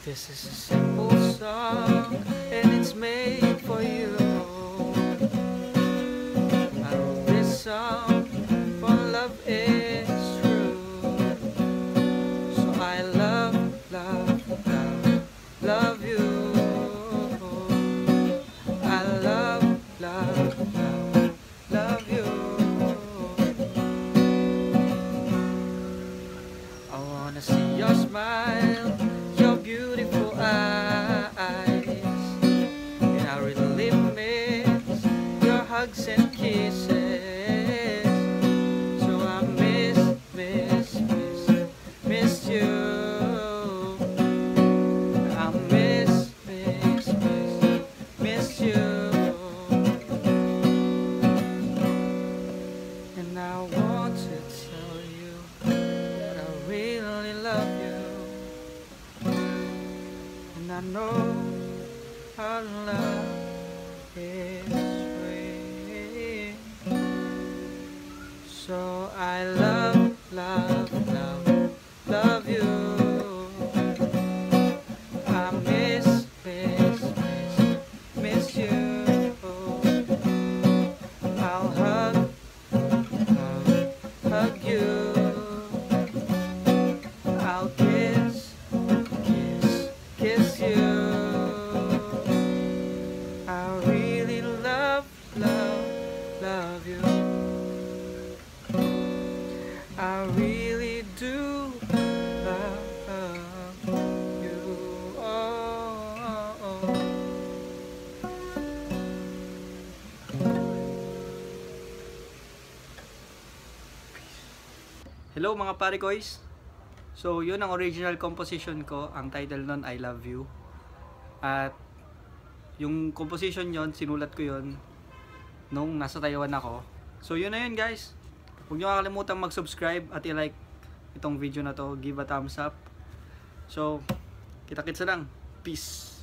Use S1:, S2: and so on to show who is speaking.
S1: This is a simple song and it's made for you. I wrote this song for love is true. So I love, love, love, love you. I love, love, love, love you. I wanna see your smile, your beautiful eyes, and I really miss your hugs and kisses. So I miss you. I miss you. And I want to tell you that I really love you. And I know our love is free. So I love, love, love, love you. I miss you. I'll hug you. I'll kiss you. I really love you. I really do love you. Oh. Hello mga parikoys. So yun ang original composition ko. Ang title nun I Love You. At yung composition yon, sinulat ko yon nung nasa Taiwan ako. So yun na yun guys. Huwag nyo kakalimutan mag-subscribe at i-like itong video na to. Give a thumbs up. So kita-kits na lang. Peace.